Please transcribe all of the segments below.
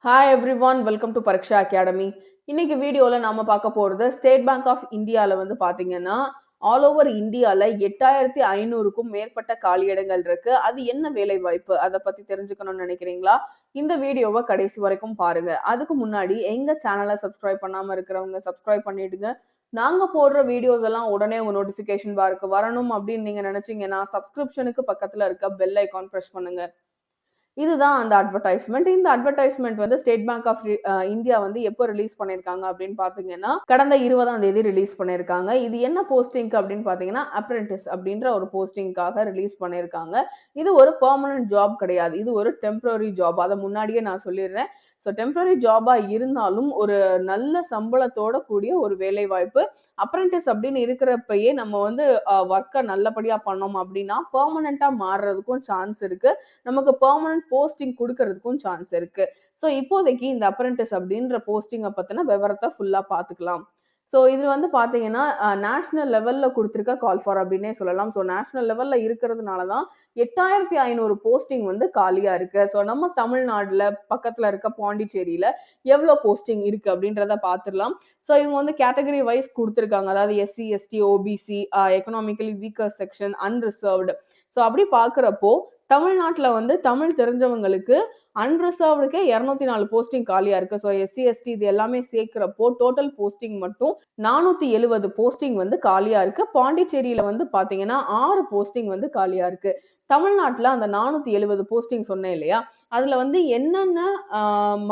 Hi everyone, welcome to Pariksha Academy. இன்னைக்கு வீடியோல நாம பார்க்க போறது ஸ்டேட் பேங்க் ஆஃப் இந்தியால வந்து பாத்தீங்கன்னா ஆல் ஓவர் இந்தியால 8500க்கும் மேற்பட்ட காலியிடங்கள் இருக்கு. அது என்ன வேலை வாய்ப்பு அதை பத்தி தெரிஞ்சுக்கணும்னு நினைக்கிறீங்களா? இந்த வீடியோவை கடைசி வரைக்கும் பாருங்க. அதுக்கு முன்னாடி எங்க சேனலை சப்ஸ்கிரைப் பண்ணாம இருக்கிறவங்க சப்ஸ்கிரைப் பண்ணிடுங்க. நாங்க போடுற வீடியோஸ் எல்லாம் உடனே உங்க நோட்டிபிகேஷன் பாருக்கு வரணும் அப்படின்னு நீங்க நினைச்சீங்கன்னா சப்ஸ்கிரிப்ஷனுக்கு பக்கத்துல இருக்க பெல் ஐகான் பிரஸ் பண்ணுங்க. இதுதான் அந்த அட்வர்டைஸ்மெண்ட். இந்த அட்வர்டைஸ்மெண்ட் வந்து ஸ்டேட் பேங்க் ஆஃப் இந்தியா வந்து எப்போ ரிலீஸ் பண்ணிருக்காங்க அப்படின்னு பாத்தீங்கன்னா கடந்த 20ஆம் தேதி ரிலீஸ் பண்ணிருக்காங்க. இது என்ன போஸ்டிங்க்கு அப்படின்னு பாத்தீங்கன்னா அப்ரெண்டிஸ் அப்படின்ற ஒரு போஸ்டிங்காக ரிலீஸ் பண்ணிருக்காங்க. இது ஒரு பெர்மனன்ட் ஜாப் கிடையாது, இது ஒரு டெம்பரரி ஜாப். அதை முன்னாடியே நான் சொல்லிடுறேன். ஸோ டெம்பரரி ஜாபா இருந்தாலும் ஒரு நல்ல சம்பளத்தோட கூடிய ஒரு வேலை வாய்ப்பு. அப்ரெண்டிஸ் அப்படின்னு இருக்கிறப்பயே நம்ம வந்து ஒர்க்கை நல்லபடியா பண்ணோம் அப்படின்னா பெர்மனண்டா மாறுறதுக்கும் சான்ஸ் இருக்கு. நமக்கு பெர்மனன்ட் போஸ்டிங் கொடுக்கறதுக்கும் சான்ஸ் இருக்கு. ஸோ இப்போதைக்கு இந்த அப்ரெண்டிஸ் அப்படின்ற போஸ்டிங்கை பத்தின விவரத்தை ஃபுல்லா பார்த்துக்கலாம். ஸோ இது வந்து பாத்தீங்கன்னா நேஷனல் லெவல்ல கொடுத்துருக்க கால் ஃபார் அப்படின்னே சொல்லலாம். ஸோ நேஷனல் லெவல்ல இருக்கிறதுனால தான் 8500 போஸ்டிங் வந்து காலியா இருக்கு. ஸோ நம்ம தமிழ்நாடுல பக்கத்துல இருக்க பாண்டிச்சேரியில எவ்வளவு போஸ்டிங் இருக்கு அப்படின்றத பார்த்துடலாம். ஸோ இவங்க வந்து கேட்டகரி வைஸ் கொடுத்துருக்காங்க. அதாவது SC, ST, OBC, economically weaker section, unreserved. So அப்படி பார்க்குறப்போ தமிழ்நாட்டுல வந்து தமிழ் தெரிஞ்சவங்களுக்கு அன்ரிசர்வ்டுக்கே 204 போஸ்டிங் காலியா இருக்கு. ஸோ எஸ்சி, எஸ்டி இது எல்லாமே சேர்க்கிறப்போ டோட்டல் போஸ்டிங் மட்டும் 470 போஸ்டிங் வந்து காலியா இருக்கு. பாண்டிச்சேரியில வந்து பாத்தீங்கன்னா 6 போஸ்டிங் வந்து காலியா இருக்கு. தமிழ்நாட்டுல அந்த 470 போஸ்டிங் சொன்னேன் இல்லையா, அதுல வந்து என்னென்ன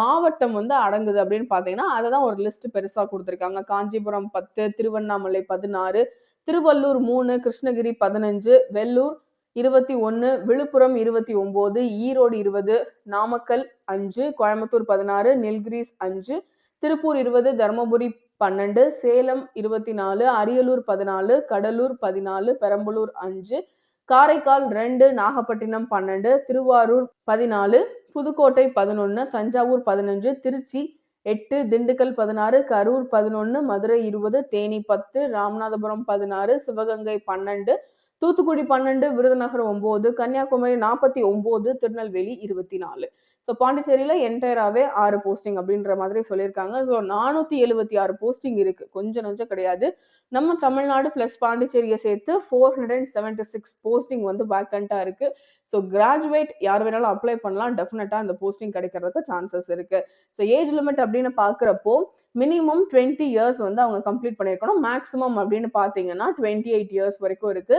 மாவட்டம் வந்து அடங்குது அப்படின்னு பாத்தீங்கன்னா அததான் ஒரு லிஸ்ட் பெருசா கொடுத்திருக்காங்க. காஞ்சிபுரம் 10, திருவண்ணாமலை 16, திருவள்ளூர் 3, கிருஷ்ணகிரி 15, வெள்ளூர் 21, விழுப்புரம் 29, ஈரோடு 20, நாமக்கல் 5, கோயம்புத்தூர் 16, நீல்கிரிஸ் 5, திருப்பூர் 20, தர்மபுரி 12, சேலம் 24, அரியலூர் 14, கடலூர் 14, பெரம்பலூர் 5, காரைக்கால் 2, நாகப்பட்டினம் 12, திருவாரூர் 14, புதுக்கோட்டை 11, தஞ்சாவூர் 15, திருச்சி 8, திண்டுக்கல் 16, கரூர் 11, மதுரை 20, தேனி 10, ராமநாதபுரம் 16, சிவகங்கை 12, தூத்துக்குடி 12, விருதுநகர் 9, கன்னியாகுமரி 49, திருநெல்வேலி 24. ஸோ பாண்டிச்சேரியில என்டையராகவே 6 போஸ்டிங் அப்படின்ற மாதிரி சொல்லியிருக்காங்க. ஸோ 476 போஸ்டிங் இருக்கு, கொஞ்சம் நஞ்சம் கிடையாது. நம்ம தமிழ்நாடு பிளஸ் பாண்டிச்சேரியை சேர்த்து 476 போஸ்டிங் வந்து வேக்கண்டா இருக்கு. ஸோ கிராஜுவேட் யார் வேணாலும் அப்ளை பண்ணலாம், டெஃபினட்டா அந்த போஸ்டிங் கிடைக்கிறதுக்கு சான்சஸ் இருக்கு. ஸோ ஏஜ் லிமிட் அப்படின்னு பாக்குறப்போ மினிமம் 20 இயர்ஸ் வந்து அவங்க கம்ப்ளீட் பண்ணிருக்கணும். மேக்ஸிமம் அப்படின்னு பாத்தீங்கன்னா 28 இயர்ஸ் வரைக்கும் இருக்கு.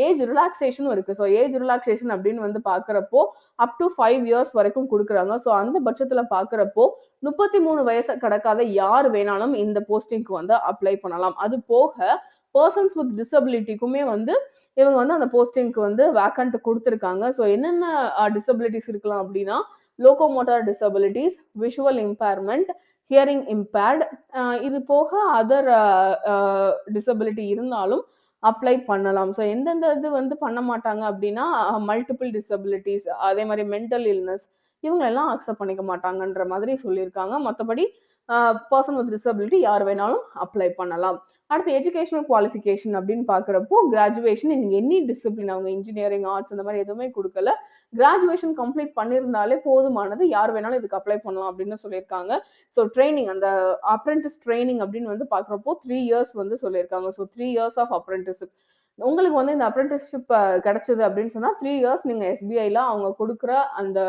ஏஜ் ரிலாக்ஸேஷனும் இருக்கு. ஸோ ஏஜ் ரிலாக்ஸேஷன் அப்படின்னு வந்து பாக்குறப்போ அப் டு 5 இயர்ஸ் வரைக்கும் கொடுக்குறாங்க. ஸோ அந்த பட்சத்துல பாக்குறப்போ 33 வயசை கடக்காத யார் வேணாலும் இந்த போஸ்டிங்க்கு வந்து அப்ளை பண்ணலாம். அது போக பர்சன்ஸ் வித் டிசபிலிட்டிக்குமே வந்து இவங்க வந்து அந்த போஸ்டிங்க்கு வந்து வேக்கண்ட் கொடுத்துருக்காங்க. ஸோ என்னென்ன டிசபிலிட்டிஸ் இருக்கலாம் அப்படின்னா locomotor disabilities, visual impairment, hearing impaired, இது போக அதர் டிசபிலிட்டி இருந்தாலும் அப்ளை பண்ணலாம். ஸோ எந்தெந்த இது வந்து பண்ண மாட்டாங்க அப்படின்னா மல்டிபிள் டிசபிலிட்டிஸ், அதே மாதிரி மென்டல் இல்னஸ், இவங்க எல்லாம் அக்செப்ட் பண்ணிக்க மாட்டாங்கன்ற மாதிரி சொல்லியிருக்காங்க. மற்றபடி பர்சன் வித் டிசபிலிட்டி யார் வேணாலும் அப்ளை பண்ணலாம். அடுத்து எஜுகேஷனல் குவாலிஃபிகேஷன் அப்படின்னு பாக்குறப்போ கிராஜுவேஷன் இன் எனி டிசிப்ளின், அவங்க இன்ஜினியரிங், ஆர்ட்ஸ் இந்த மாதிரி எதுவுமே கொடுக்கல. கிராஜுவேஷன் கம்ப்ளீட் பண்ணியிருந்தாலே போதுமானது, யார் வேணாலும் இதுக்கு அப்ளை பண்ணலாம் அப்படின்னு சொல்லியிருக்காங்க. ஸோ ட்ரைனிங், அந்த அப்ரெண்டிஸ் ட்ரைனிங் அப்படின்னு வந்து பாக்குறப்போ 3 இயர்ஸ் வந்து சொல்லியிருக்காங்க. ஸோ 3 இயர்ஸ் ஆஃப் அப்ரெண்டிஸ்ஷிப் உங்களுக்கு வந்து இந்த அப்ரெண்டிஸ்ஷிப் கிடைச்சது அப்படின்னு சொன்னா 3 இயர்ஸ் நீங்க எஸ்பிஐல அவங்க கொடுக்குற அந்த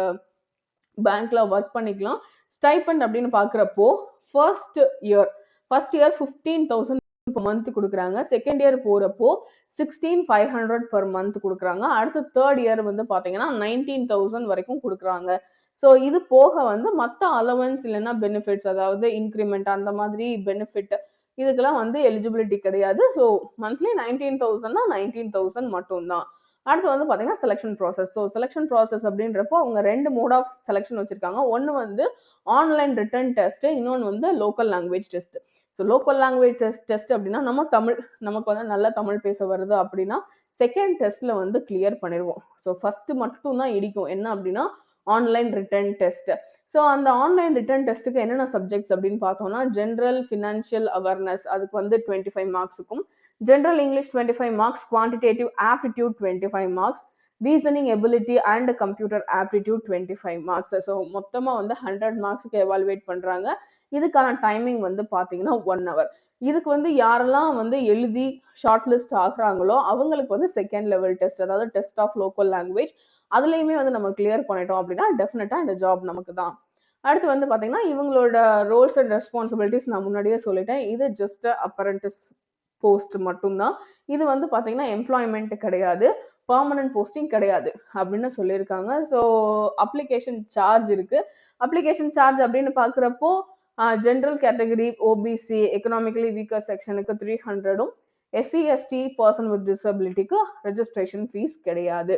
பேங்க்ல ஒர்க் பண்ணிக்கலாம். ஸ்டைபண்ட் அப்படின்னு பாக்குறப்போ ஃபர்ஸ்ட் இயர் 15,000 per month கொடுக்குறாங்க. செகண்ட் இயர் போறப்போ 16,500 per month கொடுக்குறாங்க. அடுத்து தேர்ட் இயர் வந்து பாத்தீங்கன்னா 19,000 வரைக்கும் கொடுக்குறாங்க. ஸோ இது போக வந்து மற்ற அலவன்ஸ் இல்லைன்னா பெனிஃபிட்ஸ், அதாவது இன்க்ரிமெண்ட் அந்த மாதிரி பெனிஃபிட், இதுக்கெல்லாம் வந்து எலிஜிபிலிட்டி கிடையாது. ஸோ மந்த்லி 19,000னா 19,000 மட்டும்தான். அடுத்து வந்து பாத்தீங்கன்னா selection process. So selection process அப்படின்றப்போ அவங்க 2 மோட் ஆஃப் செலெக்ஷன் வச்சிருக்காங்க. ஒன்னு வந்து ஆன்லைன் ரிட்டன் டெஸ்ட், இன்னொன்று வந்து local language test. So local language test அப்படின்னா நம்ம தமிழ், நமக்கு வந்து நல்ல தமிழ் பேச வருது அப்படின்னா செகண்ட் டெஸ்ட்ல வந்து கிளியர் பண்ணிடுவோம். ஸோ ஃபர்ஸ்ட் மட்டும் தான் இடிக்கும், என்ன அப்படின்னா ஆன்லைன் ரிட்டன் டெஸ்ட். ஸோ அந்த ஆன்லைன் ரிட்டன் டெஸ்ட்டுக்கு என்னென்ன சப்ஜெக்ட்ஸ் அப்படின்னு பார்த்தோம்னா ஜென்ரல் ஃபினான்ஷியல் அவேர்னஸ், அதுக்கு வந்து 25 மார்க்ஸுக்கும், general English 25 marks, quantitative aptitude 25 marks, reasoning ability and computer aptitude 25 marks. So மொத்தமா வந்து 100 மார்க்ஸ்க்கு எவாலுவேட் பண்றாங்க. இதுக்கான டைமிங் வந்து பாத்தீங்கன்னா 1 ஹவர். இதுக்கு வந்து யாரெல்லாம் வந்து எழுதி ஷார்ட் லிஸ்ட் ஆகுறாங்களோ அவங்களுக்கு வந்து செகண்ட் லெவல் டெஸ்ட், அதாவது டெஸ்ட் ஆஃப் லோக்கல் லாங்குவேஜ், அதுலயுமே வந்து நம்ம கிளியர் பண்ணிட்டோம் அப்படின்னா டெஃபினட்டா இந்த ஜாப் நமக்கு தான். அடுத்து வந்து பாத்தீங்கன்னா இவங்களோட ரோல்ஸ் அண்ட் ரெஸ்பான்சிபிலிட்டிஸ் நான் முன்னாடியே சொல்லிட்டேன். இது ஜஸ்ட் அப்ரண்டிஸ் போஸ்ட் மட்டும்தான். இது வந்து பாத்தீங்கன்னா எம்ப்ளாய்மெண்ட் கிடையாது, பெர்மனன்ட் போஸ்டிங் கிடையாது அப்படின்னு சொல்லியிருக்காங்க. ஸோ அப்ளிகேஷன் சார்ஜ் இருக்கு. அப்ளிகேஷன் சார்ஜ் அப்படின்னு பாக்குறப்போ general category, OBC, economically weaker செக்ஷனுக்கு 300ம், எஸ்சி எஸ்டி பர்சன் வித் டிசபிலிட்டிக்கு ரெஜிஸ்ட்ரேஷன் ஃபீஸ் கிடையாது.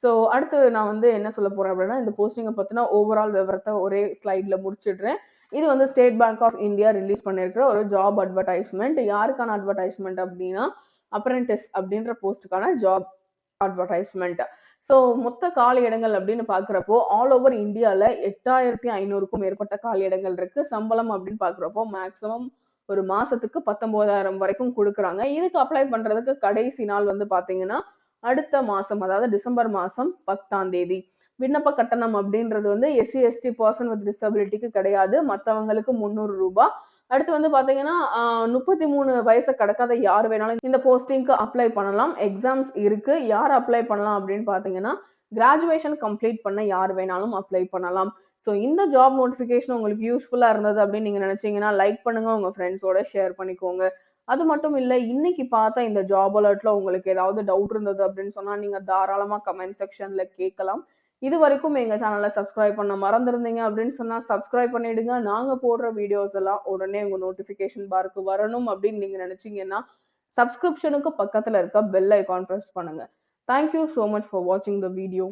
ஸோ அடுத்து நான் வந்து என்ன சொல்ல போறேன் அப்படின்னா இந்த போஸ்டிங்கை பத்தின ஓவரால் விவரத்தை ஒரே ஸ்லைட்ல முடிச்சிடுறேன். இது வந்து state bank of India release பண்ணிருக்கிற ஒரு ஜாப் அட்வர்டைஸ்மெண்ட். யாருக்கான அட்வர்டைஸ்மெண்ட் அப்படின்னா அப்ரெண்டிஸ் அப்படின்ற போஸ்டுக்கான ஜாப் அட்வர்டைஸ்மெண்ட். ஸோ மொத்த காலி இடங்கள் அப்படின்னு பாக்குறப்போ ஆல் ஓவர் இந்தியால 8500க்கும் மேற்பட்ட காலி இடங்கள் இருக்கு. சம்பளம் அப்படின்னு பாக்குறப்போ மேக்சிமம் ஒரு மாசத்துக்கு 19,000 வரைக்கும் கொடுக்குறாங்க. இதுக்கு அப்ளை பண்றதுக்கு கடைசி நாள் வந்து பாத்தீங்கன்னா அடுத்த மாசம், அதாவது டிசம்பர் மாசம் 10ஆம் தேதி. விண்ணப்ப கட்டணம் அப்படின்றது வந்து எஸ்சி எஸ்டி பர்சன் வித் டிசபிலிட்டிக்கு கிடையாது, மற்றவங்களுக்கு 300 ரூபாய். அடுத்து வந்து பாத்தீங்கன்னா 33 வயசை கடக்காத யார் வேணாலும் இந்த போஸ்டிங்க்கு அப்ளை பண்ணலாம். எக்ஸாம்ஸ் இருக்கு. யார் அப்ளை பண்ணலாம் அப்படின்னு பாத்தீங்கன்னா கிராஜுவேஷன் கம்ப்ளீட் பண்ண யார் வேணாலும் அப்ளை பண்ணலாம். ஸோ இந்த ஜாப் நோட்டிஃபிகேஷன் உங்களுக்கு யூஸ்ஃபுல்லா இருந்தது அப்படின்னு நீங்க நினைச்சீங்கன்னா லைக் பண்ணுங்க, உங்க ஃப்ரெண்ட்ஸோட ஷேர் பண்ணிக்கோங்க. அது மட்டும் இல்ல, இன்னைக்கு பார்த்த இந்த ஜாப் அலர்ட்ல உங்களுக்கு ஏதாவது டவுட் இருந்தது அப்படின்னு சொன்னா நீங்க தாராளமா கமெண்ட் செக்ஷன்ல கேட்கலாம். இது வரைக்கும் எங்க சேனலை சப்ஸ்கிரைப் பண்ண மறந்துருந்தீங்க அப்படின்னு சொன்னா சப்ஸ்கிரைப் பண்ணிடுங்க. நாங்க போடுற வீடியோஸ் எல்லாம் உடனே உங்க நோட்டிபிகேஷன் பாருக்கு வரணும் அப்படின்னு நீங்க நினைச்சீங்கன்னா சப்ஸ்கிரிப்ஷனுக்கு பக்கத்துல இருக்க பெல் ஐகான் பிரஸ் பண்ணுங்க. Thank you so much for watching the video.